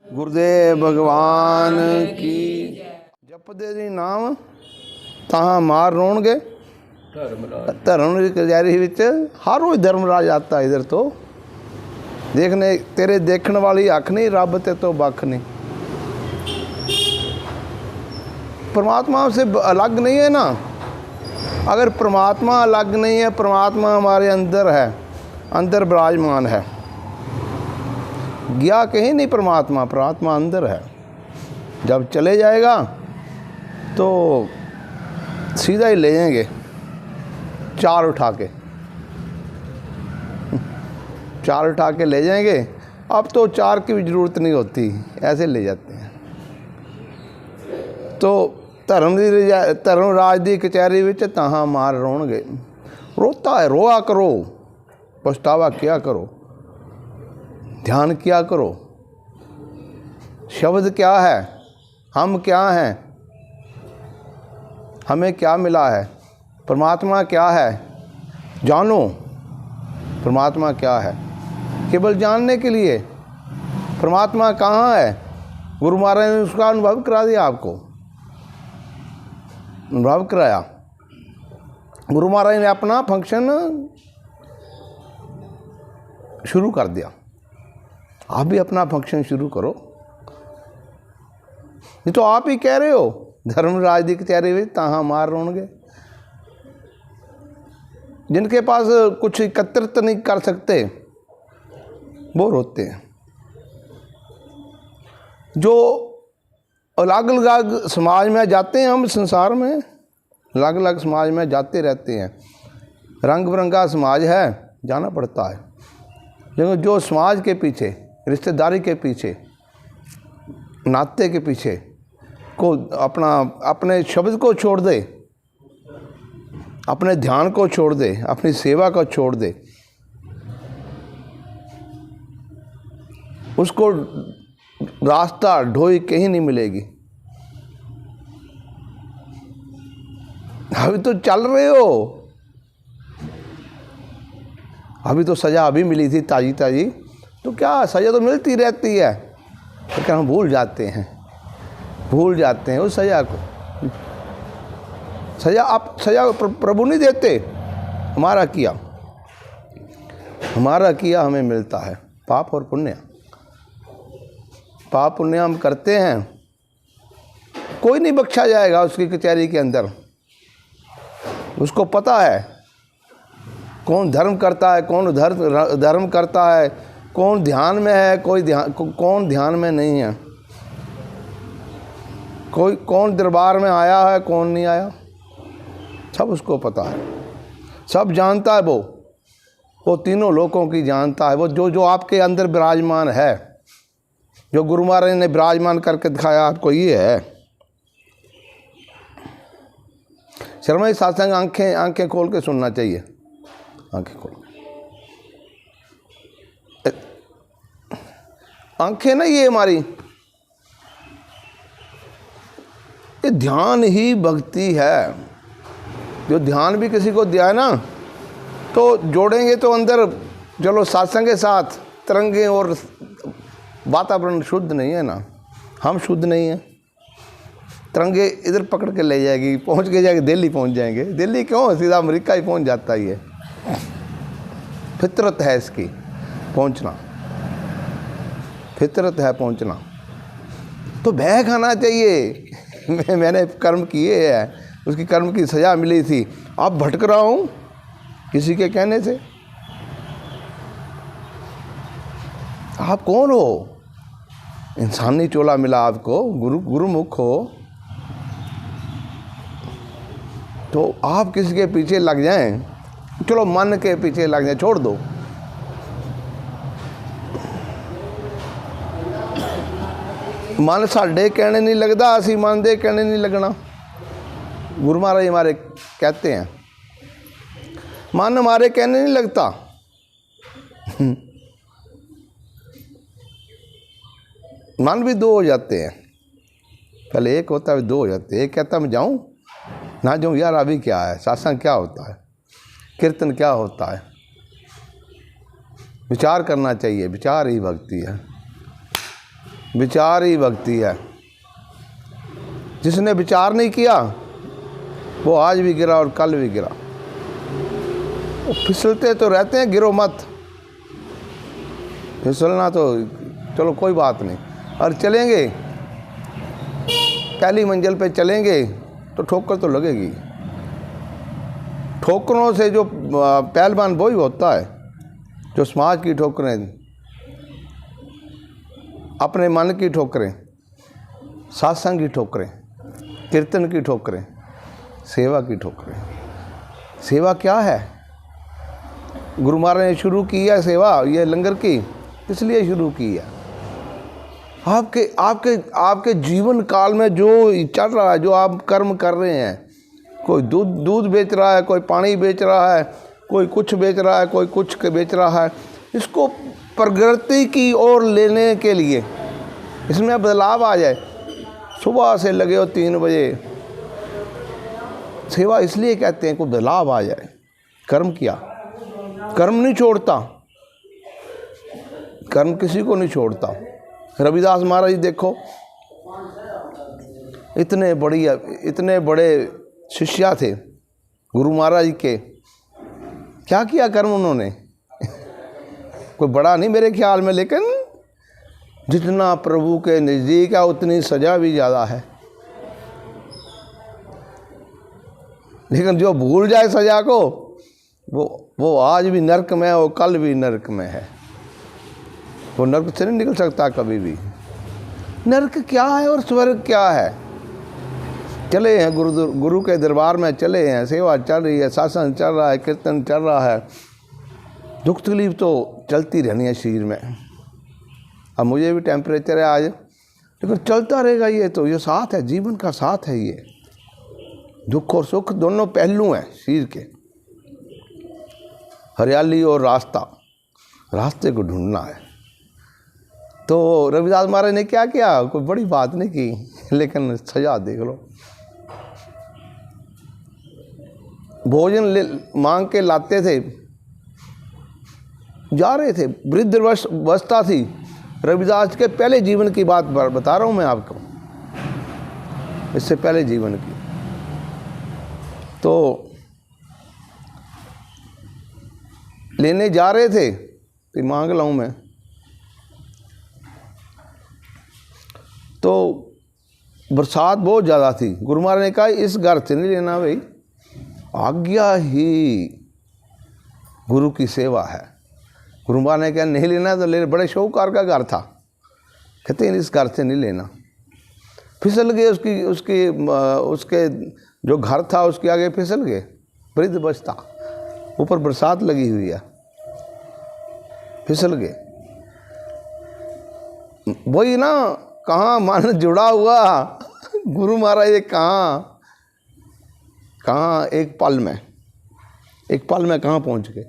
गुरुदेव भगवान की। जपदे दी नाम तहाँ मार रोणगे। धर्म की कचहरी विच हर रोज धर्मराज आता है इधर तो देखने, तेरे देखने वाली अख नहीं, रब ते तो बख नहीं। परमात्मा से अलग नहीं है ना। अगर परमात्मा अलग नहीं है, परमात्मा हमारे अंदर है, अंदर विराजमान है। गया कहीं नहीं परमात्मा, परमात्मा अंदर है। जब चले जाएगा तो सीधा ही ले जाएंगे चार उठा के ले जाएंगे। अब तो चार की भी ज़रूरत नहीं होती, ऐसे ले जाते हैं। तो धर्मराज की कचहरी विच तहाँ मार रोणगे। रोता है, रोआ करो, पछतावा किया करो, ध्यान किया करो। शब्द क्या है, हम क्या हैं, हमें क्या मिला है, परमात्मा क्या है, जानो परमात्मा क्या है। केवल जानने के लिए परमात्मा कहाँ है, गुरु महाराज ने उसका अनुभव करा दिया, आपको अनुभव कराया। गुरु महाराज ने अपना फंक्शन शुरू कर दिया। आप भी अपना फंक्शन शुरू करो। ये तो आप ही कह रहे हो, धर्मराज की कचहरी में तहाँ मार रोणगे। जिनके पास कुछ एकत्रित नहीं कर सकते वो रोते हैं। जो अलग अलग समाज में जाते हैं, हम संसार में अलग अलग समाज में जाते रहते हैं। रंग बिरंगा समाज है, जाना पड़ता है। लेकिन जो समाज के पीछे, रिश्तेदारी के पीछे, नाते के पीछे को अपने शब्द को छोड़ दे, अपने ध्यान को छोड़ दे, अपनी सेवा को छोड़ दे, उसको रास्ता ढोई कहीं नहीं मिलेगी। अभी तो चल रहे हो, अभी तो सज़ा अभी मिली थी ताज़ी ताज़ी, तो क्या सज़ा तो मिलती रहती है, लेकिन हम भूल जाते हैं उस सज़ा को। सज़ा प्रभु नहीं देते, हमारा किया हमें मिलता है। पाप और पुण्य, पाप पुण्य हम करते हैं, कोई नहीं बख्शा जाएगा उसकी कचहरी के अंदर। उसको पता है कौन धर्म करता है, कौन धर्म करता है, कौन ध्यान में है, कौन ध्यान में नहीं है, कौन दरबार में आया है, कौन नहीं आया, सब उसको पता है। सब जानता है वो तीनों लोगों की जानता है। वो जो आपके अंदर विराजमान है, जो गुरु महाराज ने विराजमान करके दिखाया आपको, ये है। शर्मा जी, सत्संग आंखें खोल के सुनना चाहिए, आंखें खोल। आंखें ना ये हमारी, ये ध्यान ही भक्ति है। जो ध्यान भी किसी को दिया है ना, तो जोड़ेंगे तो अंदर, चलो सत्संग के साथ तरंगे और वातावरण शुद्ध नहीं है ना, हम शुद्ध नहीं हैं। तरंगे इधर पकड़ के ले जाएगी, पहुंच के जाएगी दिल्ली पहुंच जाएंगे। दिल्ली क्यों, सीधा अमेरिका ही पहुंच जाता ही है। फितरत है इसकी पहुंचना, फितरत है पहुंचना। तो भय खाना चाहिए। मैंने कर्म किए हैं, उसकी कर्म की सज़ा मिली थी, अब भटक रहा हूँ किसी के कहने से। आप कौन हो? इंसानी चोला मिला आपको, गुरुमुख हो, तो आप किसी के पीछे लग जाएं, चलो मन के पीछे लग जाएं, छोड़ दो। मन साढ़े कहने नहीं लगता, असी मन दे कहने नहीं लगना। गुरु महाराज हमारे कहते हैं, मन हमारे कहने नहीं लगता। मन भी दो हो जाते हैं, पहले एक होता है, दो हो जाते हैं। एक कहता मैं जाऊं ना जाऊं, यार अभी क्या है, सत्संग क्या होता है, कीर्तन क्या होता है। विचार करना चाहिए, विचार ही भक्ति है। विचार ही भक्ति है। जिसने विचार नहीं किया वो आज भी गिरा और कल भी गिरा। वो फिसलते तो रहते हैं, गिरो मत। फिसलना तो चलो कोई बात नहीं, और चलेंगे पहली मंजिल पे चलेंगे तो ठोकर तो लगेगी। ठोकरों से जो पहलवान वही होता है जो समाज की ठोकरें, अपने मन की ठोकरें, सत्संग की ठोकरें, कीर्तन की ठोकरें, सेवा की ठोकरें। सेवा क्या है? गुरु महाराज ने शुरू की है सेवा, ये लंगर की इसलिए शुरू की है। आपके आपके आपके जीवन काल में जो चल रहा है, जो आप कर्म कर रहे हैं, कोई दूध बेच रहा है, कोई पानी बेच रहा है, कोई कुछ बेच रहा है, कोई कुछ बेच रहा है, इसको प्रगति की ओर लेने के लिए इसमें बदलाव आ जाए। सुबह से लगे हो 3 बजे, सेवा इसलिए कहते हैं कोई बदलाव आ जाए। कर्म किया, कर्म नहीं छोड़ता, कर्म किसी को नहीं छोड़ता। रविदास महाराज देखो, इतने बड़े शिष्या थे गुरु महाराज के, क्या किया कर्म उन्होंने? कोई बड़ा नहीं मेरे ख्याल में, लेकिन जितना प्रभु के नज़दीक है उतनी सज़ा भी ज़्यादा है। लेकिन जो भूल जाए सज़ा को, वो आज भी नरक में है, वो कल भी नरक में है। वो नरक से नहीं निकल सकता कभी भी। नरक क्या है और स्वर्ग क्या है? चले हैं गुरु के दरबार में, चले हैं, सेवा चल रही है, सत्संग चल रहा है, कीर्तन चल रहा है, दुख तकलीफ तो चलती रहनी है शरीर में। अब मुझे भी टेम्परेचर है आज, लेकिन चलता रहेगा। ये साथ है, जीवन का साथ है। ये दुख और सुख दोनों पहलू हैं शरीर के। हरियाली और रास्ते को ढूंढना है। तो रविदास महाराज ने क्या किया? कोई बड़ी बात नहीं की, लेकिन सजा देख लो। भोजन मांग के लाते थे, जा रहे थे, वृद्ध अवस्था थी। रविदास के पहले जीवन की बात बता रहा हूँ मैं आपको, इससे पहले जीवन की। तो लेने जा रहे थे कि मांग लाऊं मैं, तो बरसात बहुत ज़्यादा थी। गुरु महाराज ने कहा इस घर से नहीं लेना भाई, आज्ञा ही गुरु की सेवा है। गुरु महाराज ने कहा नहीं लेना तो ले। बड़े शौकार का घर था, कहते हैं इस घर से नहीं लेना। फिसल गए, उसके जो घर था उसके आगे फिसल गए। वृद्ध बचता, ऊपर बरसात लगी हुई है, फिसल गए। वही ना, कहाँ मन जुड़ा हुआ गुरु महाराज कहाँ एक पल में कहाँ पहुँच गए।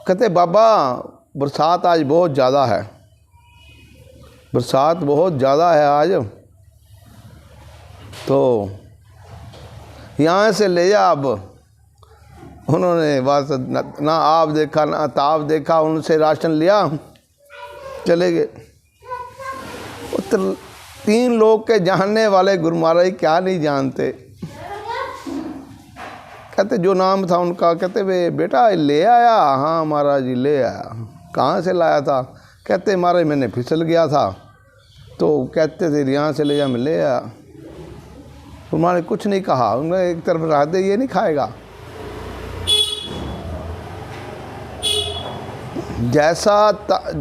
कहते बाबा बरसात आज बहुत ज़्यादा है, बरसात बहुत ज़्यादा है आज, तो यहाँ से ले जा। अब उन्होंने बस ना आप देखा ना ताप देखा, उनसे राशन लिया, चले गए। 3 लोग के जानने वाले गुरु महाराज क्या नहीं जानते। कहते जो नाम था उनका, कहते वे बेटा ले आया? हाँ महाराज जी ले आया। कहाँ से लाया था? कहते महाराज मैंने फिसल गया था, तो कहते थे यहाँ से ले जा, मैं ले आया। गुरु महाराज कुछ नहीं कहा, उन्होंने एक तरफ रख दे, ये नहीं खाएगा।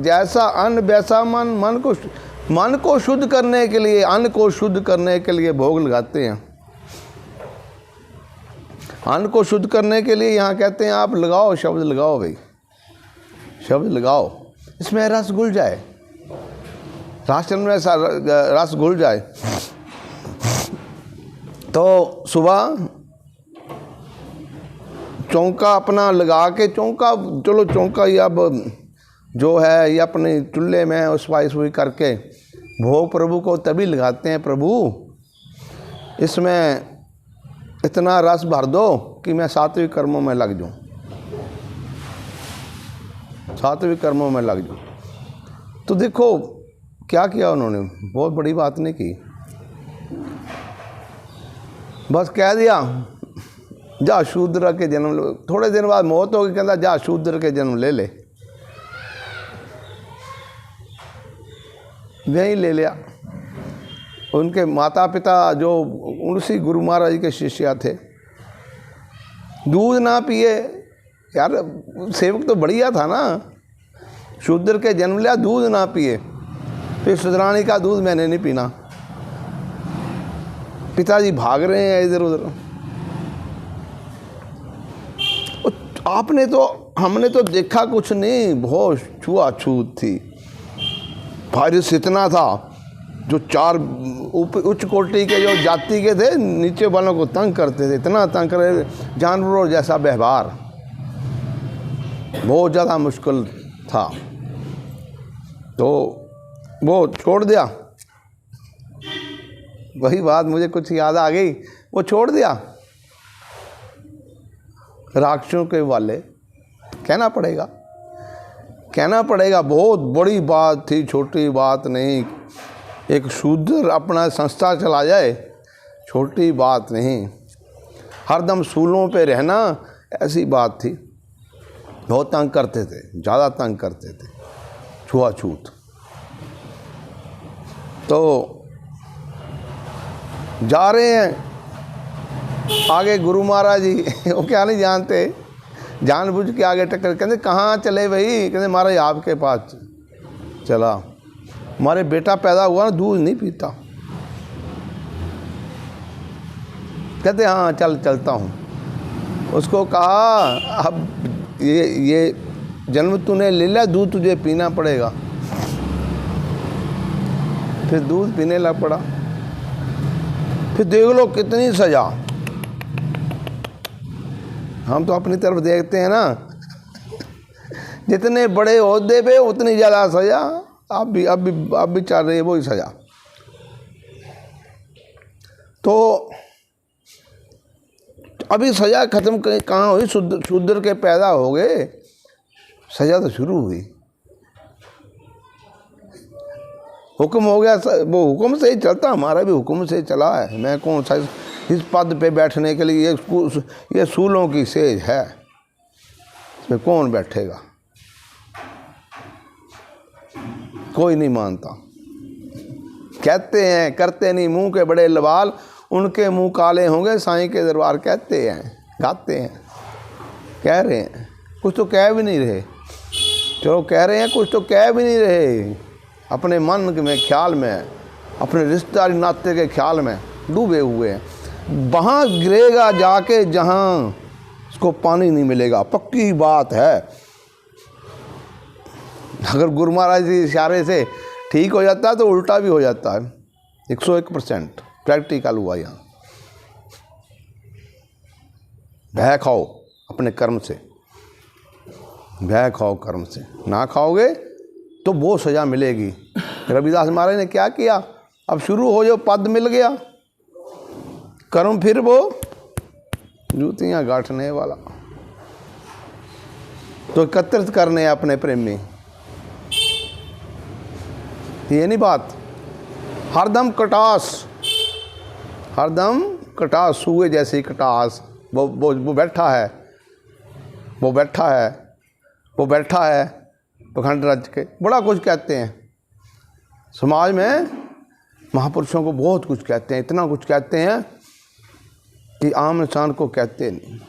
जैसा अन्न वैसा मन को शुद्ध करने के लिए, अन्न को शुद्ध करने के लिए भोग लगाते हैं। अन्न को शुद्ध करने के लिए यहाँ कहते हैं आप लगाओ, शब्द लगाओ भाई, शब्द लगाओ, इसमें रस घुल जाए, राशन में रस घुल जाए। तो सुबह चौंका अपना लगा के, चौंका ये अब जो है ये अपने चूल्हे में सफाई सुई करके भोग प्रभु को तभी लगाते हैं, प्रभु इसमें इतना रस भर दो कि मैं 7वें कर्मों में लग जाऊँ, 7वें कर्मों में लग जाऊँ। तो देखो क्या किया उन्होंने, बहुत बड़ी बात नहीं की, बस कह दिया जा शूद्र के जन्म ले। थोड़े दिन बाद मौत हो गई, कहता जा शूद्र के जन्म ले ले। वहीं ले लिया। उनके माता पिता जो उसी गुरु महाराज जी के शिष्य थे, दूध ना पिए। यार सेवक तो बढ़िया था ना, शूद्र के जन्म लिया, दूध ना पिए, फिर सुधरानी का दूध मैंने नहीं पीना। पिताजी भाग रहे हैं इधर उधर। हमने तो देखा कुछ नहीं, बहुत छुआछूत थी। वायरस इतना था, जो 4 उच्च कोटि के जो जाति के थे, नीचे वालों को तंग करते थे, इतना तंग करे, जानवरों जैसा व्यवहार, बहुत ज़्यादा मुश्किल था। तो वो छोड़ दिया। वही बात मुझे कुछ याद आ गई, वो छोड़ दिया। राक्षसों के वाले कहना पड़ेगा, बहुत बड़ी बात थी, छोटी बात नहीं। एक शूद्र अपना संस्था चला जाए, छोटी बात नहीं। हरदम सूलों पे रहना ऐसी बात थी। बहुत तंग करते थे, ज़्यादा तंग करते थे, छुआछूत। तो जा रहे हैं आगे, गुरु महाराज जी वो क्या नहीं जानते, जानबूझ के आगे टक्कर। कहते कहाँ चले भाई? कहते महाराज आपके पास चला। हमारे बेटा पैदा हुआ ना, दूध नहीं पीता। कहते हाँ चलता हूँ। उसको कहा अब ये जन्म तूने ले लिया, दूध तुझे पीना पड़ेगा। फिर दूध पीने लग पड़ा। फिर देख लो कितनी सजा। हम तो अपनी तरफ देखते हैं ना, जितने बड़े ओहदे पे उतनी ज़्यादा सजा। अब भी चल रही है वही सजा। तो अभी सजा खत्म कहाँ हुई? शूद्र के पैदा हो गए, सजा तो शुरू हुई। हुक्म हो गया, वो हुक्म से ही चलता, हमारा भी हुक्म से चला है। मैं कौन सा इस पद पे बैठने के लिए, ये सूलों की सेज है, इसमें कौन बैठेगा? कोई नहीं मानता। कहते हैं, करते नहीं। मुंह के बड़े लबाल, उनके मुंह काले होंगे साईं के दरबार। कहते हैं, गाते हैं, कह रहे हैं, कुछ तो कह भी नहीं रहे। चलो कह रहे हैं, कुछ तो कह भी नहीं रहे। अपने मन में, ख्याल में, अपने रिश्तेदारी नाते के ख्याल में डूबे हुए हैं। वहाँ गिरेगा जाके जहाँ उसको पानी नहीं मिलेगा, पक्की बात है। अगर गुरु महाराज जी इशारे से ठीक हो जाता है तो उल्टा भी हो जाता है। 101% प्रैक्टिकल हुआ यहाँ। भय खाओ अपने कर्म से, भय खाओ कर्म से। ना खाओगे तो वो सजा मिलेगी। रविदास महाराज ने क्या किया? अब शुरू हो जो पद मिल गया, कर्म फिर वो जूतियाँ गांठने वाला। तो एकत्रित करने अपने प्रेमी, ये नहीं बात। हरदम कटास, हरदम कटास, सूए जैसी कटास। वो बैठा है, वो बैठा है, वो बैठा है पखंड रच के। बड़ा कुछ कहते हैं समाज में, महापुरुषों को बहुत कुछ कहते हैं, इतना कुछ कहते हैं कि आम इंसान को कहते नहीं।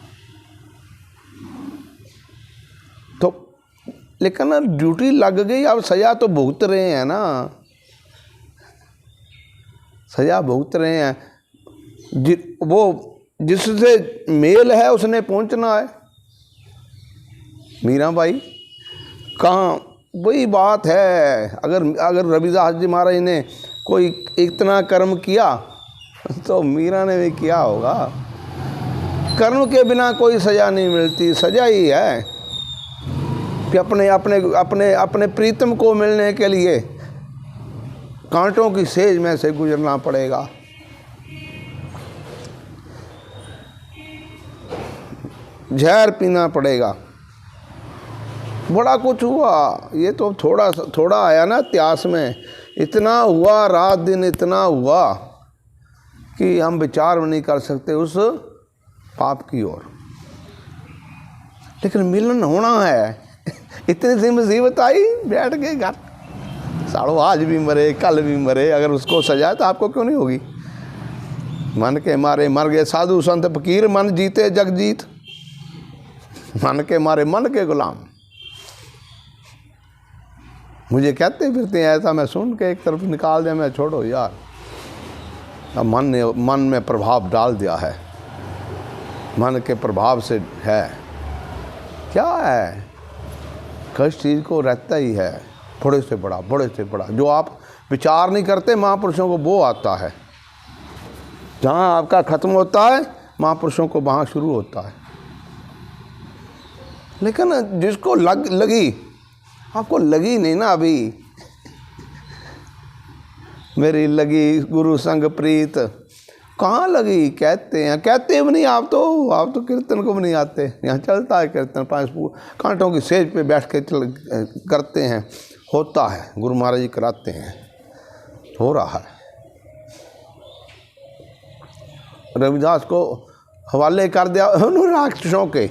तो लेकिन ना ड्यूटी लग गई, अब सजा तो भुगत रहे हैं ना, सजा भुगत रहे हैं। वो जिससे मेल है उसने पहुंचना है। मीरा भाई कहाँ, वही बात है। अगर रविदास जी महाराज ने कोई इतना कर्म किया तो मीरा ने भी किया होगा। कर्म के बिना कोई सजा नहीं मिलती, सजा ही है कि अपने प्रीतम को मिलने के लिए कांटों की सेज में से गुजरना पड़ेगा। जहर पीना पड़ेगा। बड़ा कुछ हुआ। ये तो थोड़ा आया ना इतिहास में, इतना हुआ, रात दिन इतना हुआ कि हम विचार नहीं कर सकते उस पाप की ओर। लेकिन मिलन होना है। इतनी सी मुसीबत आई, बैठ गए घर, साड़ो आज भी मरे कल भी मरे, अगर उसको सजा तो आपको क्यों नहीं होगी। मन के मारे मर गए साधु संत फकीर, मन जीते जग जीत, मन के मारे मन के गुलाम। मुझे कहते फिरते हैं ऐसा, मैं सुन के एक तरफ निकाल दिया, मैं छोड़ो यार, अब मन में प्रभाव डाल दिया है, मन के प्रभाव से है, क्या है, किस चीज़ को रहता ही है, बड़े से बड़ा, बड़े से बड़ा। जो आप विचार नहीं करते महापुरुषों को वो आता है। जहाँ आपका खत्म होता है महापुरुषों को वहाँ शुरू होता है। लेकिन जिसको लगी, आपको लगी नहीं ना अभी। मेरी लगी गुरु संग प्रीत, कहाँ लगी, कहते हैं, कहते भी नहीं आप तो कीर्तन को भी नहीं आते। यहाँ चलता है कीर्तन, 5 कांटों की सेज पे बैठ के करते हैं, होता है, गुरु महाराज जी कराते हैं, हो रहा है। रविदास को हवाले कर दिया उन्होंने राक्षसों के,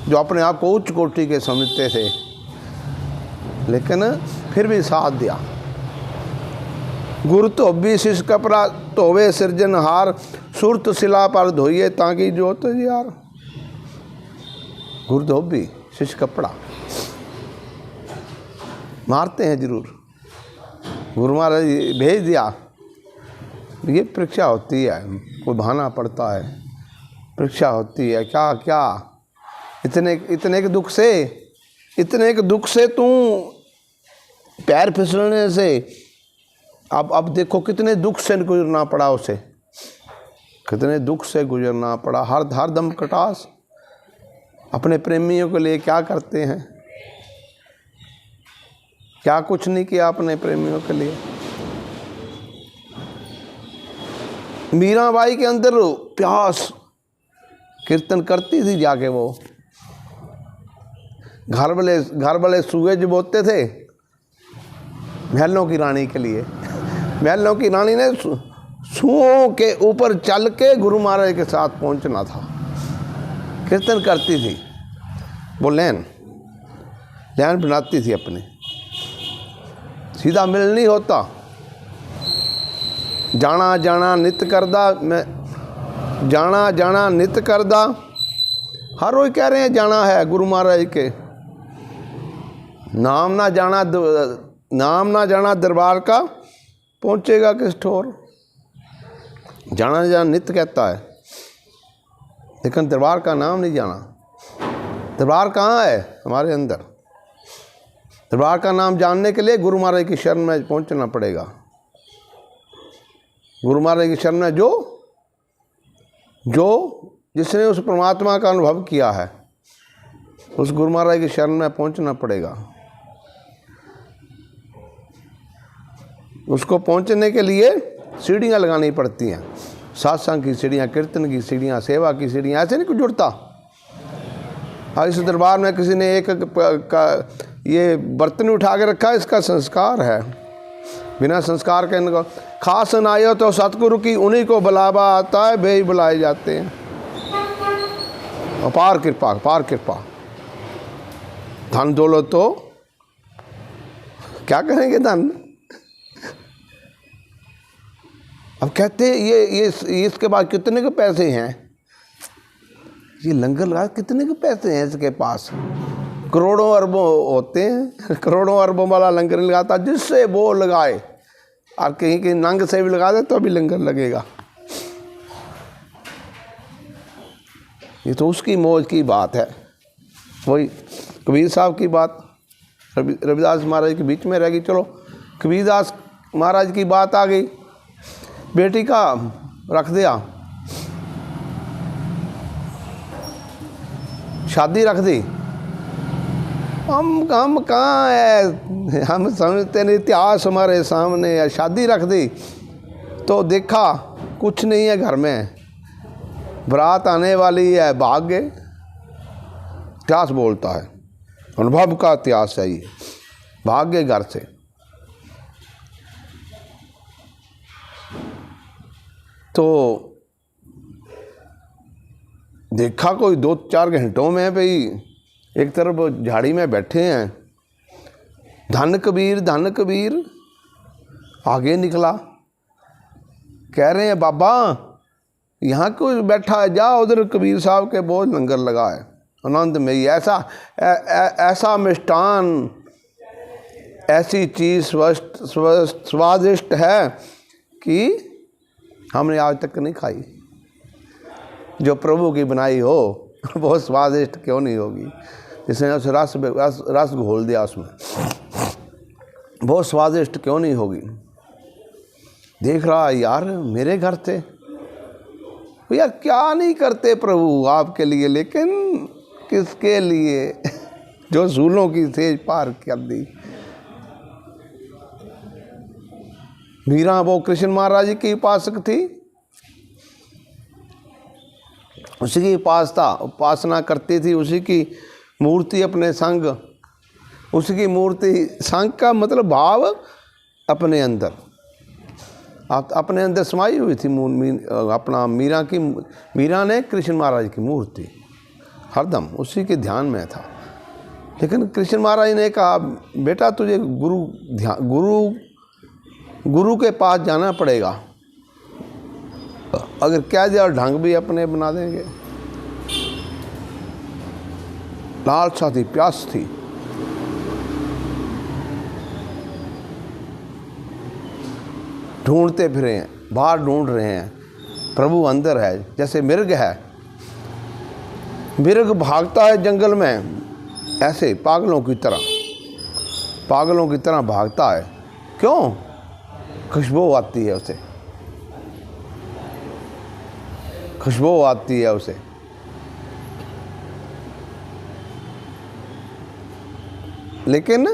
जो अपने आप को उच्च कोटि के समझते थे, लेकिन फिर भी साथ दिया। गुरु धोबी शिष कपड़ा धोवे सिरजनहार, सुरत शिला पर धोइए ताकि जोत यार। गुरु धोबी शिष कपड़ा मारते हैं जरूर, गुरु महाराज भेज दिया। ये परीक्षा होती है, कोई बहाना पड़ता है, परीक्षा होती है। क्या क्या इतने के दुख से तू पैर फिसलने से, अब देखो कितने दुख से गुजरना पड़ा उसे, कितने दुख से गुजरना पड़ा। हर दम कटास। अपने प्रेमियों के लिए क्या करते हैं, क्या कुछ नहीं किया अपने प्रेमियों के लिए। मीराबाई के अंदर प्यास, कीर्तन करती थी जाके, वो घर वाले सूरज बोते थे महलों की रानी के लिए। महलों की रानी ने सूओं के ऊपर चल के गुरु महाराज के साथ पहुंचना था, कीर्तन करती थी। वो लैन बनाती थी अपने, सीधा मिल नहीं होता। जाना नित करदा, मैं जाना नित करदा, हर रोज कह रहे हैं जाना है गुरु महाराज के। नाम ना जाना दरबार का, पहुंचेगा किस ठोर। जाना नित कहता है, लेकिन दरबार का नाम नहीं जाना। दरबार कहाँ है? हमारे अंदर। दरबार का नाम जानने के लिए गुरु महाराज की शरण में पहुंचना पड़ेगा। गुरु महाराज की शरण में जो जिसने उस परमात्मा का अनुभव किया है, उस गुरु महाराज की शरण में पहुंचना पड़ेगा। उसको पहुंचने के लिए सीढ़ियाँ लगानी पड़ती हैं, सत्संग की सीढ़ियाँ, कीर्तन की सीढ़ियाँ, सेवा की सीढ़ियाँ, ऐसे नहीं कुछ जुड़ता। इस दरबार में किसी ने ये बर्तन उठा के रखा, इसका संस्कार है। बिना संस्कार के इनको खास न आयो तो सतगुरु की उन्हीं को बुलावा आता है, वे ही बुलाए जाते हैं। अपार कृपा। धन दौलत तो क्या करेंगे धन। अब कहते ये इसके बाद कितने के पैसे हैं, ये लंगर लगा कितने के पैसे हैं इसके पास। करोड़ों अरबों होते हैं, करोड़ों अरबों वाला लंगर लगाता, जिससे वो लगाए। और कहीं नंग से भी लगा दे तो भी लंगर लगेगा। ये तो उसकी मौज की बात है। वही कबीर साहब की बात रविदास महाराज के बीच में रह गई। चलो कबीरदास महाराज की बात आ गई, बेटी का रख दिया, शादी रख दी। हम कहाँ है, हम समझते नहीं, इतिहास हमारे सामने है। शादी रख दी तो देखा कुछ नहीं है घर में, बारात आने वाली है, भाग गए। इतिहास बोलता है, अनुभव का इतिहास है ये, भाग गए घर से। तो देखा कोई 2-4 घंटों में भाई एक तरफ झाड़ी में बैठे हैं, धन कबीर आगे निकला, कह रहे हैं बाबा यहाँ कोई बैठा है, जा उधर कबीर साहब के बहुत लंगर लगा है, आनंद में ऐसा मिष्टान, ऐसी चीज़ स्वादिष्ट है कि हमने आज तक नहीं खाई। जो प्रभु की बनाई हो बहुत स्वादिष्ट क्यों नहीं होगी। जिसने उस रस घोल दिया उसमें, बहुत स्वादिष्ट क्यों नहीं होगी। देख रहा यार मेरे घर थे यार, क्या नहीं करते प्रभु आपके लिए, लेकिन किसके लिए जो सूलों की सेज पार कर दी। मीरा वो कृष्ण महाराज की उपासक थी, उसी की उपासना करती थी, उसी की मूर्ति अपने संग, उसी की मूर्ति संग का मतलब भाव अपने अंदर, अपने अंदर समाई हुई थी अपना मीरा ने कृष्ण महाराज की मूर्ति हरदम उसी के ध्यान में था। लेकिन कृष्ण महाराज ने कहा बेटा तुझे गुरु के पास जाना पड़ेगा, अगर कह दिया ढंग भी अपने बना देंगे। लालसा थी, प्यास थी, ढूंढते फिरे हैं, बाहर ढूंढ रहे हैं, प्रभु अंदर है। जैसे मिर्ग है, मिर्ग भागता है जंगल में, ऐसे पागलों की तरह भागता है। क्यों? खुशबू आती है उसे, खुशबू आती है उसे। लेकिन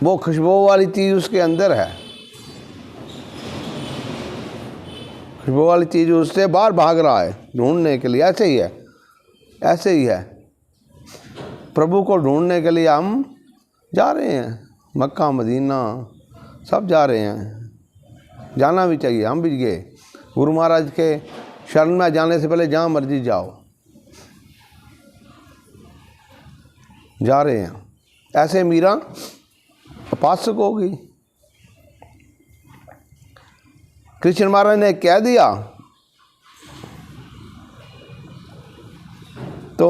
वो खुशबू वाली चीज़ उसके अंदर है, खुशबू वाली चीज़ उससे बाहर भाग रहा है ढूंढने के लिए। ऐसे ही है प्रभु को ढूंढने के लिए हम जा रहे हैं, मक्का मदीना सब जा रहे हैं, जाना भी चाहिए। हम भी गए गुरु महाराज के शरण में जाने से पहले जहाँ मर्जी जाओ, जा रहे हैं। ऐसे मीरा उपासक हो गई। कृष्ण महाराज ने कह दिया तो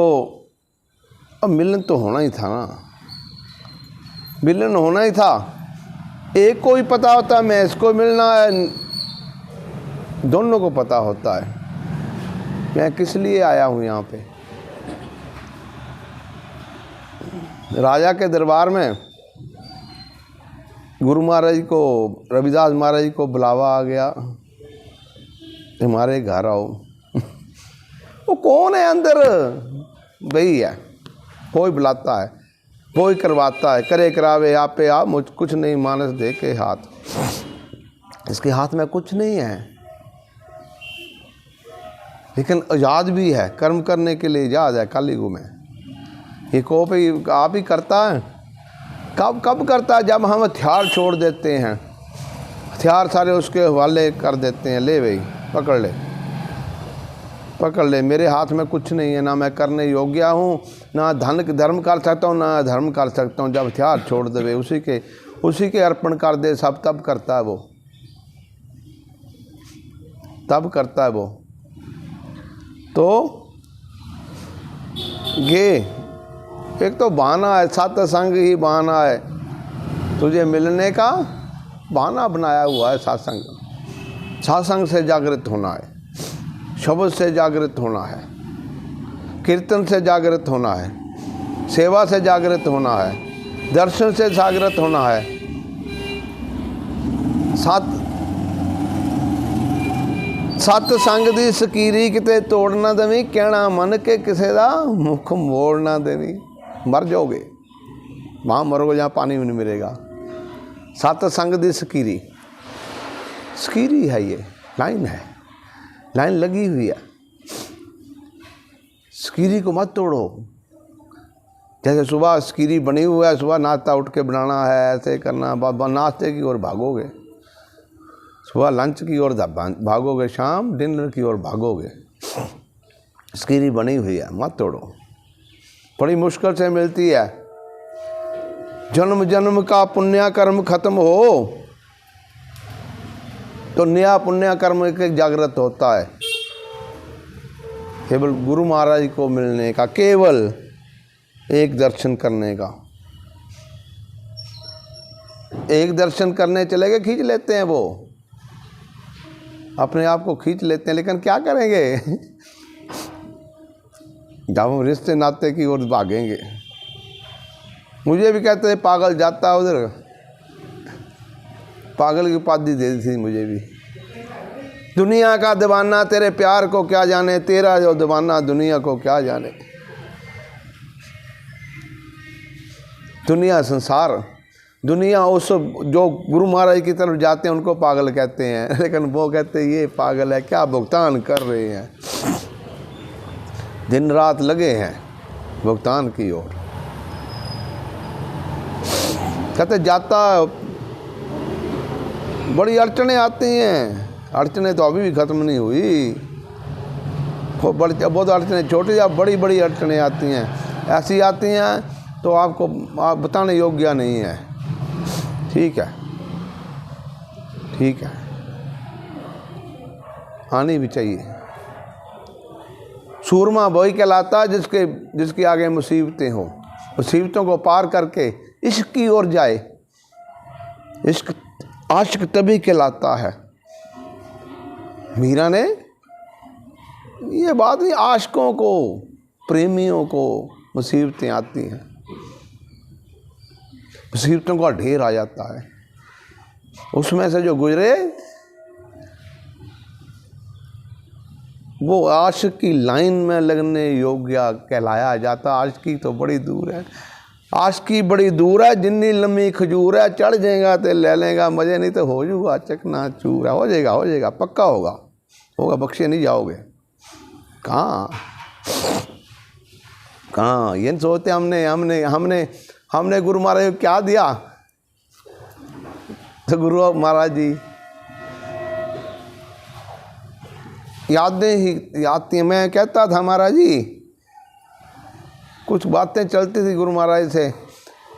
अब मिलन तो होना ही था ना, मिलन होना ही था। एक को ही पता होता है मैं इसको मिलना है, दोनों को पता होता है मैं किस लिए आया हूँ यहाँ पे। राजा के दरबार में गुरु महाराज को, रविदास महाराज को बुलावा आ गया, हमारे घर आओ। वो कौन है अंदर? वही है, कोई बुलाता है, कोई करवाता है, करे करावे आपे आप, मुझ कुछ नहीं मानस दे के हाथ। इसके हाथ में कुछ नहीं है, लेकिन आज़ाद भी है, कर्म करने के लिए आज़ाद है। कलयुग में ये को भी आप ही करता है। कब करता है? जब हम हथियार छोड़ देते हैं, हथियार सारे उसके हवाले कर देते हैं। ले भाई पकड़ ले, मेरे हाथ में कुछ नहीं है, ना मैं करने योग्य हूँ, ना धर्म कर सकता हूँ, ना धर्म कर सकता हूँ। जब हथियार छोड़ दे, उसी के अर्पण कर दे सब, तब करता है वो, तब करता है वो। तो ये एक तो बहाना है, सत्संग ही बहाना है, तुझे मिलने का बहाना बनाया हुआ है सत्संग। सत्संग से जागृत होना है, शब्द से जागृत होना है, कीर्तन से जागृत होना है, सेवा से जागृत होना है, दर्शन से जागृत होना है। सत्संग दी ਸਕੀਰੀ किते तोड़ ना देवी, कहना मन के किसी का मुख मोड़ ना देवी। मर जाओगे, वहाँ मरोगे जहाँ पानी भी नहीं मिलेगा। सत्संग दी ਸਕੀਰੀ है, ये लाइन है, लाइन लगी हुई है। ਸਕੀਰੀ को मत तोड़ो। जैसे सुबह ਸਕੀਰੀ बनी हुआ है, सुबह नाश्ता उठ के बनाना है, ऐसे करना, नाश्ते की ओर भागोगे। सुबह लंच की ओर भागोगे, शाम डिनर की ओर भागोगे। स्कीरी बनी हुई है, मत तोड़ो। बड़ी मुश्किल से मिलती है। जन्म जन्म का पुण्य कर्म खत्म हो तो नया पुण्य कर्म एक जागृत होता है। केवल गुरु महाराज को मिलने का, केवल एक दर्शन करने का। एक दर्शन करने चले गए, खींच लेते हैं, वो अपने आप को खींच लेते हैं, लेकिन क्या करेंगे जब हम रिश्ते नाते की ओर भागेंगे। मुझे भी कहते हैं पागल, जाता उधर, पागल की उपाधि दे दी थी मुझे भी। दुनिया का दीवाना तेरे प्यार को क्या जाने, तेरा जो दीवाना दुनिया को क्या जाने। दुनिया संसार, दुनिया उस जो गुरु महाराज की तरफ जाते हैं उनको पागल कहते हैं, लेकिन वो कहते हैं ये पागल है, क्या भुगतान कर रहे हैं, दिन रात लगे हैं भुगतान की ओर। कहते जाता बड़ी अड़चने आती हैं, अड़चने तो अभी भी ख़त्म नहीं हुई। बहुत अड़चने, छोटी या बड़ी बड़ी अड़चने आती हैं, ऐसी आती हैं तो आपको आप बताने योग्य नहीं है। ठीक है, ठीक है, आनी भी चाहिए। सूरमा वही कहलाता है जिसके आगे मुसीबतें हो, मुसीबतों को पार करके इश्क की ओर जाए। इश्क आशिक तभी कहलाता है। मीरा ने ये बात नहीं, आशिकों को, प्रेमियों को मुसीबतें आती हैं, मुसीबतों का ढेर आ जाता है, उसमें से जो गुजरे वो आशिक की लाइन में लगने योग्य कहलाया जाता। आशिकी तो बड़ी दूर है, आशिकी बड़ी दूर है, जिन्नी लम्बी खजूर है, चढ़ जाएगा तो ले लेगा मज़े, नहीं तो हो जाऊगा चकना चूर। हो जाएगा पक्का होगा, बख्शे नहीं जाओगे। कहाँ ये नहीं सोचते हमने गुरु महाराज को क्या दिया। तो गुरु महाराज जी यादें ही आती हैं। मैं कहता था महाराज जी, कुछ बातें चलती थी गुरु महाराज से,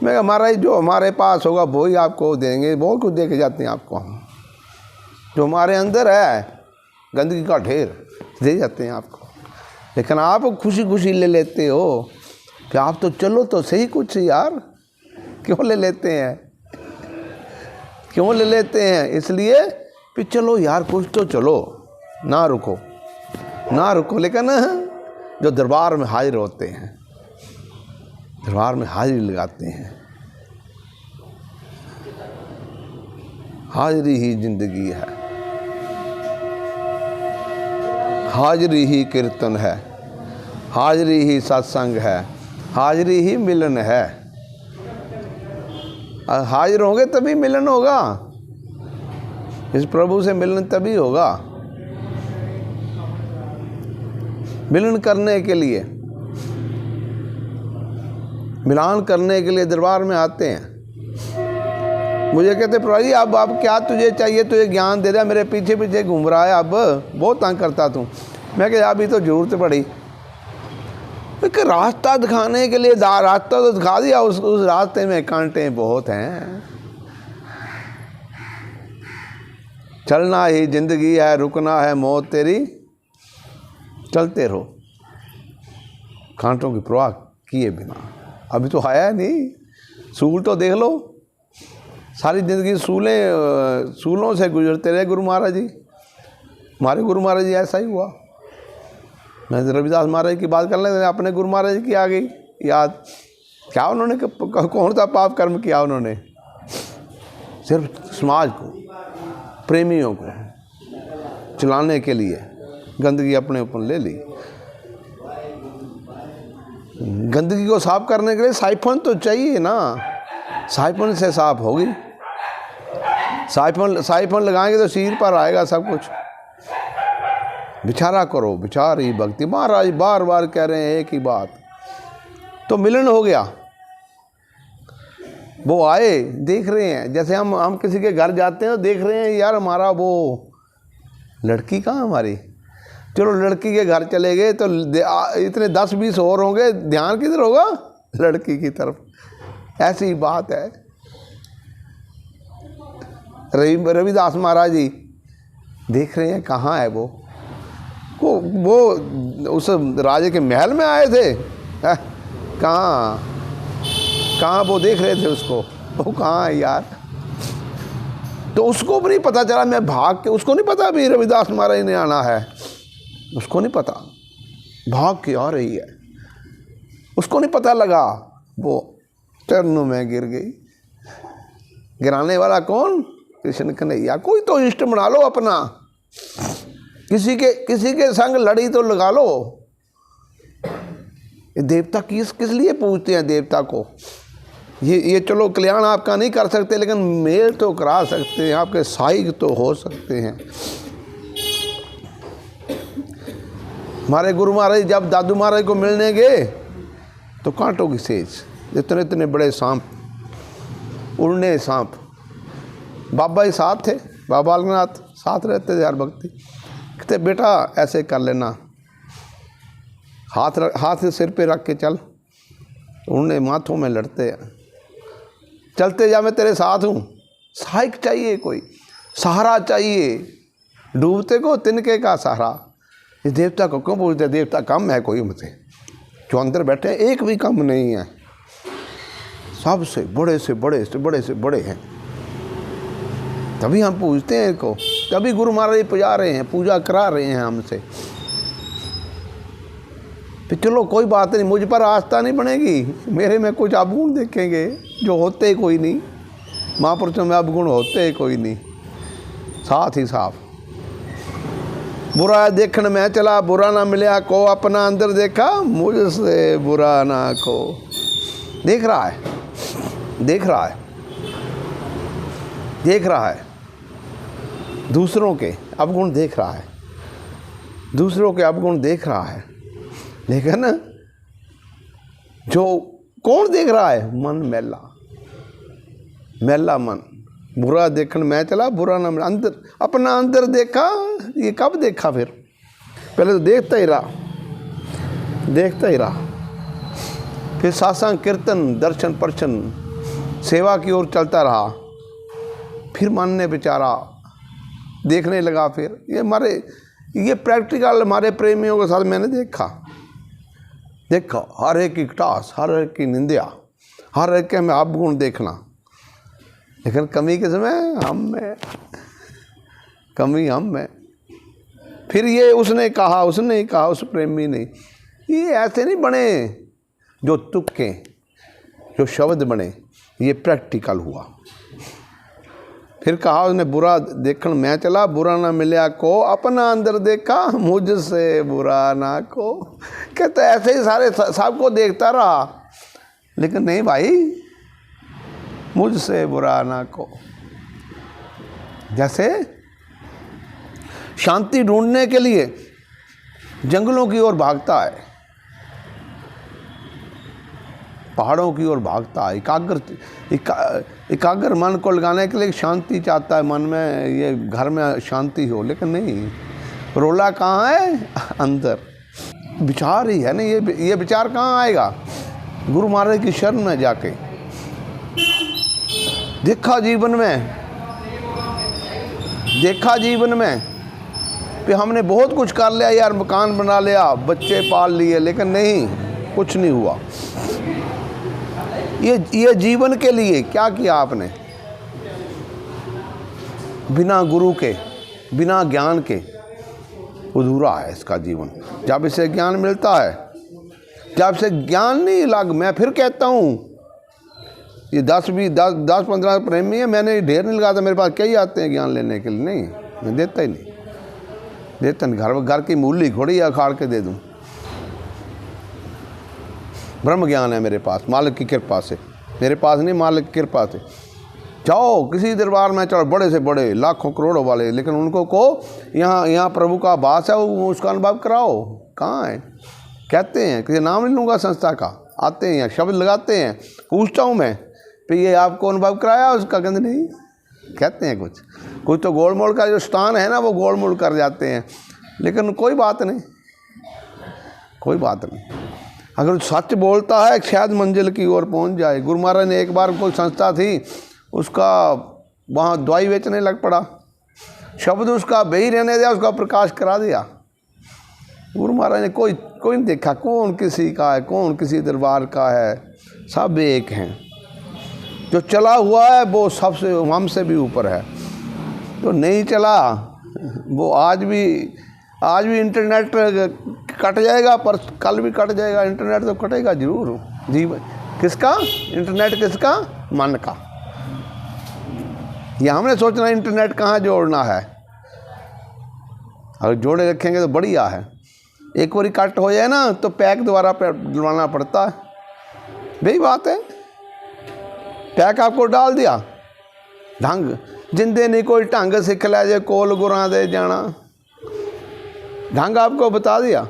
मैं कहा महाराज जो हमारे पास होगा वो ही आपको देंगे, बहुत कुछ दे के जाते हैं आपको, जो हमारे अंदर है गंदगी का ढेर दे जाते हैं आपको, लेकिन आप खुशी खुशी ले लेते हो कि आप तो चलो तो सही कुछ यार। क्यों ले लेते हैं? इसलिए कि चलो यार कुछ तो चलो, ना रुको। लेकिन जो दरबार में हाजिर होते हैं, दरबार में हाजिरी लगाते हैं, हाजिरी ही जिंदगी है, हाजिरी ही कीर्तन है, हाजिरी ही सत्संग है, हाजिरी ही मिलन है। हाजिर होंगे तभी मिलन होगा, इस प्रभु से मिलन तभी होगा। मिलन करने के लिए, मिलान करने के लिए दरबार में आते हैं। मुझे कहते प्रभु जी अब क्या तुझे चाहिए, तुझे ज्ञान दे दिया, मेरे पीछे पीछे घूम रहा है, अब बहुत तंग करता तू। मैं कहा अभी तो जरूरत पड़ी, एक रास्ता दिखाने के लिए रास्ता तो दिखा दिया, उस रास्ते में कांटे बहुत हैं। चलना ही जिंदगी है, रुकना है मौत तेरी, चलते रहो कांटों की परवाह किए बिना। अभी तो आया नहीं, सूल तो देख लो, सारी जिंदगी सूलों से गुजरते रहे गुरु महाराज जी। हमारे गुरु महाराज जी ऐसा ही हुआ। मैं रविदास महाराज की बात कर लेते, अपने गुरु महाराज की आ गई याद। क्या उन्होंने कौन सा पाप कर्म किया उन्होंने? सिर्फ समाज को, प्रेमियों को चलाने के लिए गंदगी अपने ऊपर ले ली। गंदगी को साफ करने के लिए साइफन तो चाहिए ना, साइफन से साफ होगी। साइफन लगाएंगे तो सिर पर आएगा सब कुछ। विचारा करो, विचार ही भक्ति। महाराज बार बार कह रहे हैं एक ही बात। तो मिलन हो गया, वो आए, देख रहे हैं, जैसे हम किसी के घर जाते हैं तो देख रहे हैं यार हमारा वो लड़की कहाँ हमारी, चलो लड़की के घर चले गए तो इतने 10-20 और होंगे, ध्यान किधर होगा, लड़की की तरफ। ऐसी बात है। रविदास महाराज जी देख रहे हैं कहाँ है वो उस राजे के महल में आए थे, कहाँ वो देख रहे थे उसको, वो कहाँ है यार। तो उसको भी नहीं पता चला, मैं भाग के, उसको नहीं पता भी रविदास महाराज ने आना है, उसको नहीं पता, भाग के आ रही है, उसको नहीं पता लगा, वो चरणों में गिर गई। गिराने वाला कौन, कृष्ण कन्हैया। कोई तो इष्ट बना लो अपना, किसी के संग लड़ी तो लगा लो। देवता किस लिए पूजते हैं देवता को, ये चलो कल्याण आपका नहीं कर सकते लेकिन मेल तो करा सकते हैं, आपके सहायक तो हो सकते हैं। हमारे गुरु महाराज जब दादू महाराज को मिलने गए तो कांटों की सेज, इतने इतने बड़े सांप, उड़ने सांप, बाबा ही साथ थे, बाबा बालकनाथ साथ रहते थे हर भक्ति। कहते बेटा ऐसे कर लेना, हाथ सिर पे रख के चल, उड़ने माथों में लड़ते हैं, चलते जा, मैं तेरे साथ हूँ। सहायक चाहिए, कोई सहारा चाहिए, डूबते को तिनके का सहारा। इस देवता को क्यों पूछते, देवता कम है कोई हमसे, जो अंदर बैठे हैं एक भी कम नहीं है, सबसे बड़े से बड़े से बड़े से बड़े हैं, तभी हम पूछते हैं इनको, तभी गुरु महाराज पुजा रहे हैं, पूजा करा रहे हैं हमसे। तो चलो कोई बात नहीं, मुझ पर आस्था नहीं बनेगी, मेरे में कुछ अवगुण देखेंगे जो होते कोई नहीं, महापुरुषों में अवगुण होते कोई नहीं, साथ ही साफ। बुरा देखण में चला, बुरा ना मिला को, अपना अंदर देखा मुझसे बुरा ना को। देख रहा है, देख रहा है, देख रहा है, दूसरों के अवगुण देख रहा है, दूसरों के अवगुण देख रहा है, लेकिन जो कौन देख रहा है, मन मैला, मैला मन। बुरा देखण में चला, बुरा ना मिला, अंदर अपना अंदर देखा, ये कब देखा, फिर पहले तो देखता ही रहा, देखता ही रहा, फिर सत्संग कीर्तन दर्शन पर्शन सेवा की ओर चलता रहा, फिर मन ने बेचारा देखने लगा। फिर ये प्रैक्टिकल हमारे प्रेमियों के साथ मैंने देखा हर एक की टास, हर एक की निंदा, हर एक के में अवगुण देखना, लेकिन कमी किस में, हम में, कमी हम में। फिर ये उसने कहा उस प्रेमी ने, ये ऐसे नहीं बने जो तुक्के, जो शब्द बने, ये प्रैक्टिकल हुआ। फिर कहा उसने, बुरा देखण मैं चला, बुरा ना मिला को, अपना अंदर देखा मुझसे बुरा ना को। कहते ऐसे ही सारे सबको देखता रहा, लेकिन नहीं भाई, मुझसे बुरा ना को। जैसे शांति ढूंढने के लिए जंगलों की ओर भागता है, पहाड़ों की ओर भागता है, एकाग्र मन को लगाने के लिए शांति चाहता है मन में, ये घर में शांति हो, लेकिन नहीं, रोला कहाँ है, अंदर विचार ही है ना। ये विचार कहाँ आएगा, गुरु महाराज की शरण में जाके। देखा जीवन में कि हमने बहुत कुछ कर लिया यार, मकान बना लिया, बच्चे पाल लिए, लेकिन नहीं, कुछ नहीं हुआ। ये जीवन के लिए क्या किया आपने, बिना गुरु के, बिना ज्ञान के अधूरा है इसका जीवन। जब इसे ज्ञान मिलता है, जब से ज्ञान नहीं लग, मैं फिर कहता हूँ, ये 10-15 प्रेमी है, मैंने ढेर नहीं लगाता, मेरे पास कई आते हैं ज्ञान लेने के लिए, नहीं मैं देता ही नहीं, देता नहीं, घर की मूली घोड़ी अखाड़ के दे दूँ। ब्रह्म ज्ञान है मेरे पास, मालिक की कृपा से, मेरे पास नहीं, मालिक की कृपा से। जाओ किसी दरबार में, चलो बड़े से बड़े लाखों करोड़ों वाले, लेकिन उनको को यहाँ प्रभु का वास है, वो उसका अनुभव कराओ, कहाँ है। कहते हैं कि नाम नहीं लूँगा संस्था का, आते हैं यहाँ शब्द लगाते हैं, पूछता हूँ मैं, फिर ये आपको अनुभव कराया उसका? कहते नहीं, कहते हैं कुछ तो गोल मोल का जो स्थान है ना वो गोल मोल कर जाते हैं, लेकिन कोई बात नहीं, कोई बात नहीं। अगर सच बोलता है शायद मंजिल की ओर पहुंच जाए। गुरु महाराज ने एक बार कोई संस्था थी उसका वहाँ दवाई बेचने लग पड़ा, शब्द उसका बेही रहने दिया, उसका प्रकाश करा दिया। गुरु महाराज ने कोई नहीं देखा कौन किसी का है, कौन किसी दरबार का है, सब एक हैं। जो चला हुआ है वो सबसे हमसे भी ऊपर है। तो नहीं चला वो आज भी इंटरनेट कट जाएगा, पर कल भी कट जाएगा। इंटरनेट तो कटेगा जरूर जी। किसका इंटरनेट? किसका? मन का। ये हमने सोचना इंटरनेट कहाँ जोड़ना है, अगर जोड़े रखेंगे तो बढ़िया है। एक बार कट हो जाए ना तो पैक दोबारा डलवाना पड़ता है, वही बात है। पैक आपको डाल दिया, ढंग जिंदे नहीं कोई ढंग सीख लै जे कोल गुरां दे जाना, ढंग आपको बता दिया,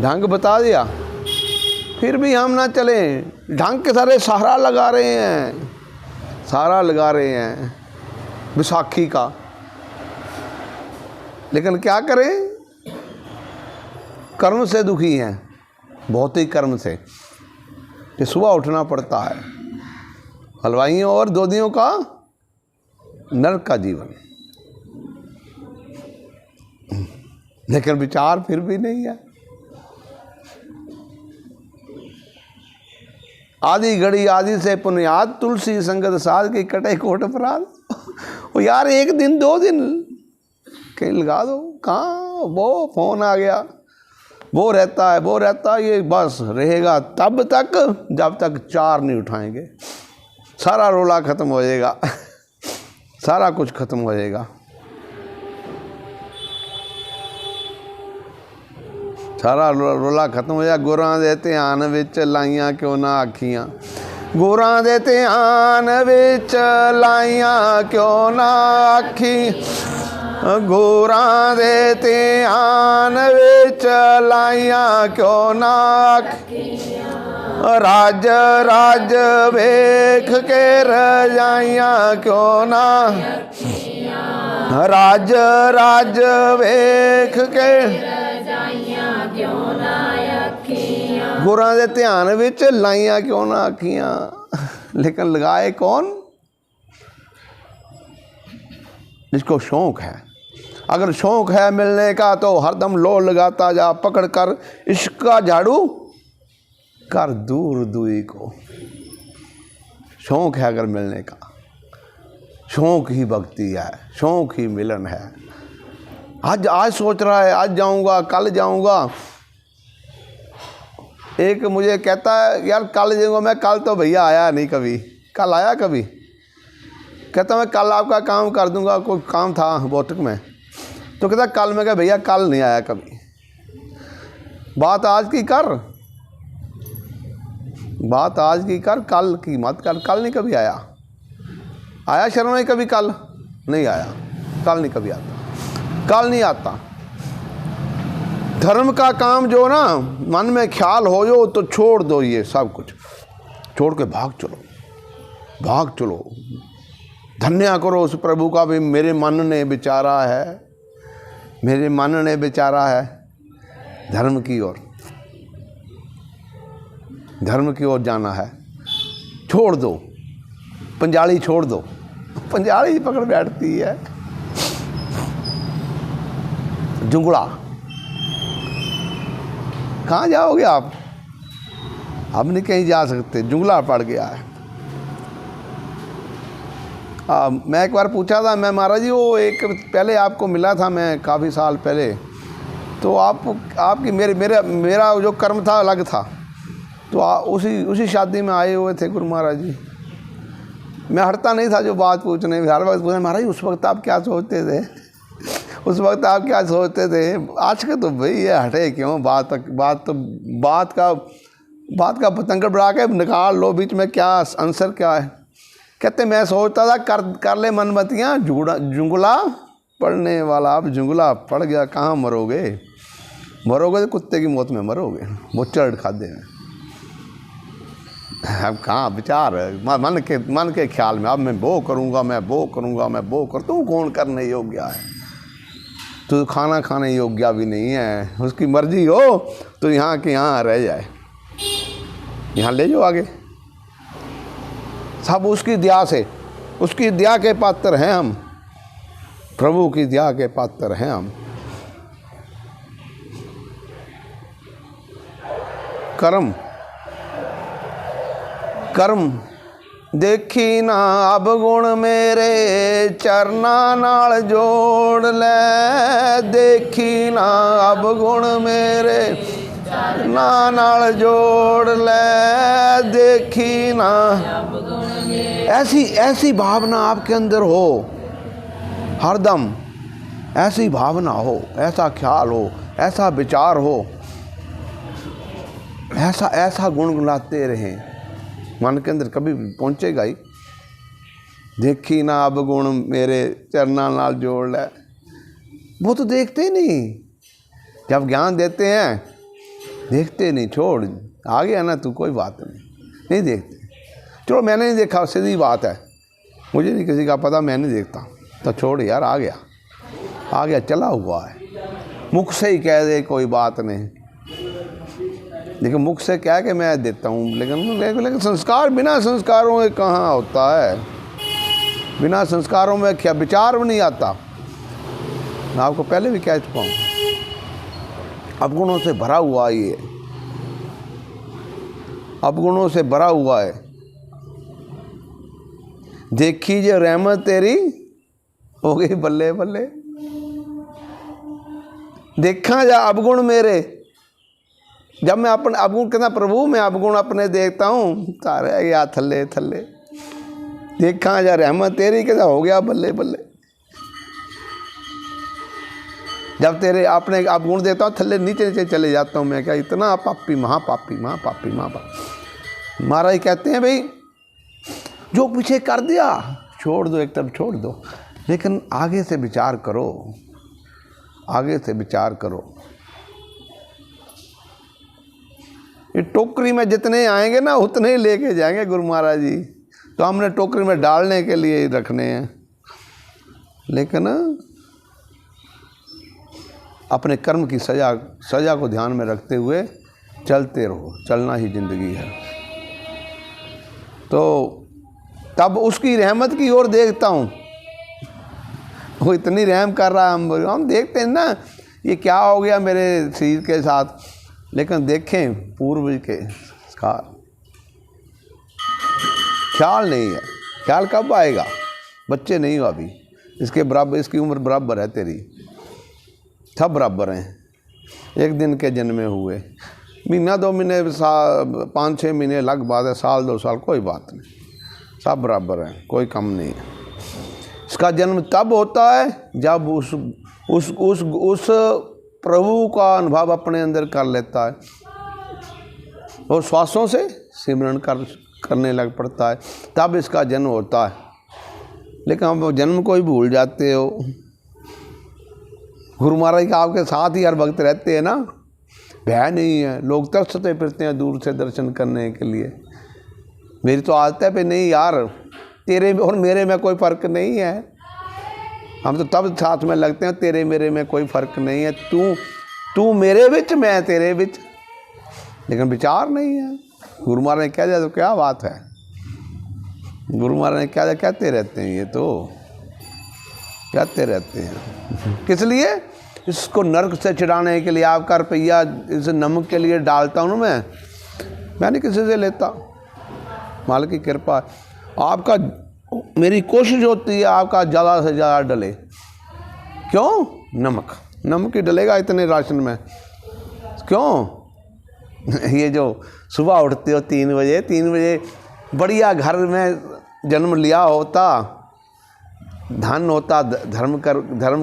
ढंग बता दिया, फिर भी हम ना चले। ढंग के सारे सहारा लगा रहे हैं, सारा लगा रहे हैं विसाखी का, लेकिन क्या करें? कर्म से दुखी हैं, भौतिक कर्म से। कि सुबह उठना पड़ता है, हलवाइयों और दोदियों का नरक का जीवन, लेकिन विचार फिर भी नहीं है। आदि घड़ी आदि से पुनियाद, तुलसी संगत साध की कटे कोट अपराध। वो यार एक दिन 2 दिन कहीं लगा दो, कहाँ वो फोन आ गया, वो रहता है, ये बस रहेगा तब तक जब तक 4 नहीं उठाएंगे। सारा रोला ख़त्म हो जाएगा, सारा कुछ ख़त्म हो जाएगा। सारा रोला खत्म हो जाए। गुरां दे ध्यान विच लाइयां क्यों ना आखियां, गुरां दे ध्यान विच लाइयां क्यों ना आखी, गुरां दे ध्यान विच लाइयां क्यों ना आखी। राज राज वेख के रजाइयां क्यों ना, राज राज वेख के गुरां दे ध्यान विच लाइयां क्यों ना आखियां। लेकिन लगाए कौन? जिसको शौक है। अगर शौक है मिलने का तो हरदम लो लगाता जा, पकड़ कर इश्क का झाड़ू कर दूर दुई को। शौक है अगर मिलने का, शौक ही भक्ति है, शौक ही मिलन है। आज सोच रहा है आज जाऊंगा, कल जाऊंगा। एक मुझे कहता है यार कल जाऊंगा, मैं कल तो भैया आया नहीं कभी, कल आया कभी? कहता मैं कल आपका काम कर दूंगा, कोई काम था बोटक में, तो कहता कल। मैं कहा भैया कल नहीं आया कभी, बात आज की कर, बात आज की कर, कल की मत कर। कल नहीं कभी आया, आया शर्मा नहीं कभी, कल नहीं आया, कल नहीं कभी आता, कल नहीं आता। धर्म का काम जो ना मन में ख्याल हो जो तो छोड़ दो, ये सब कुछ छोड़ के भाग चलो, भाग चलो। धन्य करो उस प्रभु का भी मेरे मन ने विचारा है, मेरे मन ने विचारा है धर्म की ओर, धर्म की ओर जाना है। छोड़ दो पंजाली, छोड़ दो, पंजाली पकड़ बैठती है। जुंगड़ा कहाँ जाओगे आप? अब नहीं कहीं जा सकते, जुंगला पड़ गया है। मैं एक बार पूछा था, मैं महाराज जी वो एक पहले आपको मिला था मैं काफ़ी साल पहले, तो आपकी मेरा जो कर्म था अलग था, तो उसी शादी में आए हुए थे गुरु महाराज जी। मैं हटता नहीं था जो बात पूछने, हर वक्त पूछा महाराज उस वक्त आप क्या सोचते थे, उस वक्त आप क्या सोचते थे। आज के तो भाई ये हटे क्यों, बात का पतंग बढ़ा के निकाल लो, बीच में क्या आंसर क्या है। कहते मैं सोचता था कर ले मनमतियाँ, जुंगला पड़ने वाला, अब जुंगला पड़ गया, कहाँ मरोगे? मरोगे तो कुत्ते की मौत में मरोगे, वो चढ़ खाते हैं। अब कहाँ विचार मन के ख्याल में अब मैं वो करूँगा, मैं वो करूँगा, मैं वो कर। तू कौन करने योग्य है? तू खाना खाने योग्य भी नहीं है। उसकी मर्जी हो तो यहाँ के यहाँ रह जाए, यहाँ ले जाओ आगे। सब उसकी दया से, उसकी दया के पात्र हैं हम, प्रभु की दया के पात्र हैं हम। कर्म कर्म देखी ना अब गुण मेरे, चरना नाल जोड़ ले। देखी ना अब गुण मेरे, चरना नाल जोड़ ले। देखी ना, ऐसी भावना आपके अंदर हो, हरदम ऐसी भावना हो, ऐसा ख्याल हो, ऐसा विचार हो, ऐसा गुनगुनाते रहें, मन के अंदर कभी पहुँचेगा ही। देखी ना अब गुण मेरे, चरना नाल जोड़ ले। वो तो देखते ही नहीं, जब ज्ञान देते हैं देखते नहीं, छोड़ आ गया ना तू, कोई बात नहीं देखते। चलो मैंने नहीं देखा, सीधी बात है, मुझे नहीं किसी का पता, मैं नहीं देखता, तो छोड़ यार, आ गया चला हुआ है। मुख से ही कह दे कोई बात नहीं, लेकिन मुख से क्या कि मैं देता हूँ, लेकिन संस्कार बिना संस्कारों के कहाँ होता है? बिना संस्कारों में क्या विचार भी नहीं आता। मैं आपको पहले भी कह चुका हूँ, अवगुणों से भरा हुआ ये, अवगुणों से भरा हुआ है। देखी जो रहमत तेरी हो गई बल्ले बल्ले। देखा जा अवगुण मेरे, जब मैं अपने अवगुण कहना प्रभु मैं अवगुण अपने देखता हूँ, तारे गया थल्ले थल्ले। देखा जा रहमत तेरी, कहता हो गया बल्ले बल्ले। जब तेरे अपने अवगुण देखता हूँ, थल्ले नीचे नीचे चले जाता हूँ। मैं क्या इतना पापी, महापापी महापापी महापापी। महाराज कहते हैं भाई जो पीछे कर दिया छोड़ दो, एक तरफ छोड़ दो, लेकिन आगे से विचार करो, आगे से विचार करो। ये टोकरी में जितने आएंगे ना उतने ही लेके जाएंगे गुरु महाराज जी, तो हमने टोकरी में डालने के लिए ही रखने हैं। लेकिन अपने कर्म की सजा को ध्यान में रखते हुए चलते रहो, चलना ही जिंदगी है। तो तब उसकी रहमत की ओर देखता हूँ, वो इतनी रहम कर रहा है। हम देखते हैं ना ये क्या हो गया मेरे शरीर के साथ, लेकिन देखें पूर्व के संस्कार, ख्याल नहीं है। ख्याल कब आएगा? बच्चे नहीं हो अभी, इसके बराबर, इसकी उम्र बराबर है तेरी, सब बराबर हैं, एक दिन के जन्मे हुए। महीना 2 महीने 5-6 महीने लग बात है, साल 2 साल कोई बात नहीं, सब बराबर हैं, कोई कम नहीं है। इसका जन्म तब होता है जब उस प्रभु का अनुभव अपने अंदर कर लेता है और श्वासों से सिमरन करने लग पड़ता है, तब इसका जन्म होता है। लेकिन हम जन्म को ही भूल जाते हो। गुरु महाराज का आपके साथ ही हर वक्त रहते हैं ना, भय नहीं है। लोग तरसते फिरते हैं दूर से दर्शन करने के लिए। मेरी तो आदत है पे नहीं यार, तेरे और मेरे में कोई फ़र्क नहीं है। हम तो तब साथ में लगते हैं, तेरे मेरे में कोई फ़र्क नहीं है। तू मेरे विच, मैं तेरे विच, लेकिन विचार नहीं है। गुरु महाराज ने कह दिया तो क्या बात है। गुरु महाराज ने क्या दिया, कहते रहते हैं, ये तो कहते रहते हैं। किस लिए? इसको नरक से छिड़ाने के लिए। आपका रुपया इस नमक के लिए डालता हूँ मैं नहीं किसी से लेता, मालिक की कृपा। आपका, मेरी कोशिश होती है आपका ज़्यादा से ज़्यादा डले। क्यों? नमक ही डलेगा इतने राशन में, क्यों? ये जो सुबह उठते हो 3 बजे बढ़िया घर में जन्म लिया होता, धन होता धर्म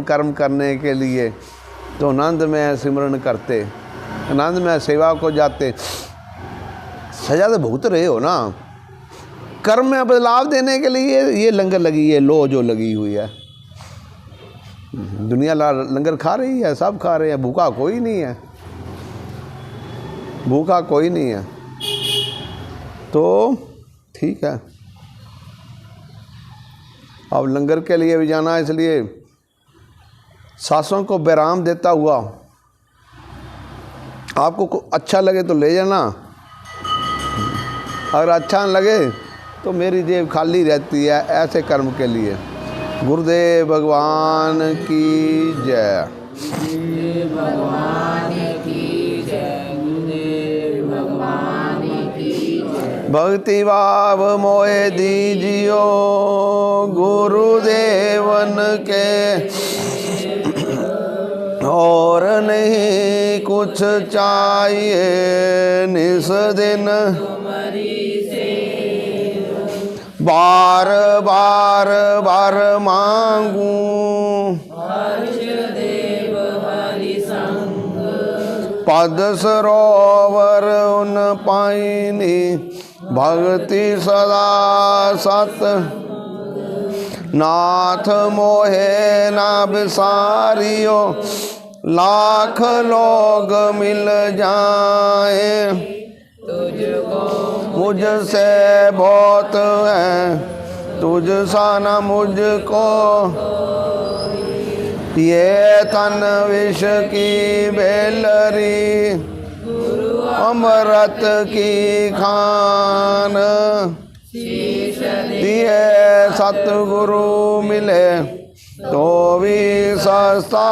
कर्म करने के लिए, तो आनंद में सिमरन करते, आनंद में सेवा को जाते। सजा तो भुगत रहे हो ना। कर्म में बदलाव देने के लिए ये लंगर लगी है, लो जो लगी हुई है। दुनिया लंगर खा रही है, सब खा रहे हैं, भूखा कोई नहीं है, भूखा कोई नहीं है। तो ठीक है। अब लंगर के लिए भी जाना है, इसलिए सांसों को विराम देता हुआ आपको अच्छा लगे तो ले जाना, अगर अच्छा न लगे तो मेरी जेब खाली रहती है ऐसे कर्म के लिए। गुरुदेव भगवान की जय। भक्ति भाव मोहे दीजियो गुरुदेवन के, और नहीं कुछ चाहिए निस दिन, बार बार बार मांगू पद सरोवर उन पाइनी, भक्ति सदा सत नाथ मोहे ना बिसारियो, लाख लोग मिल जाए मुझसे बहुत है, तुझ सा न मुझको, ये तन विष की बेलरी अमृत की खान, दिए सतगुरु मिले तो भी सस्ता,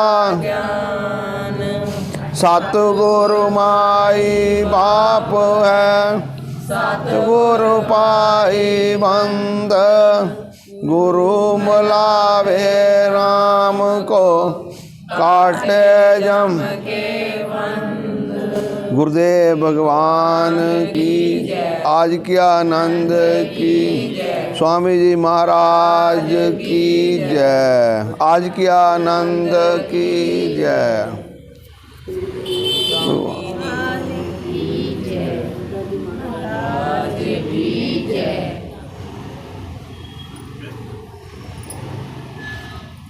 सतगुरु माई बाप है, सतगुरु पाई बंद, गुरु बुलावे राम को काटे जम। गुरुदेव भगवान की, आज के आनंद की, स्वामी जी महाराज की जय, आज के आनंद की जय।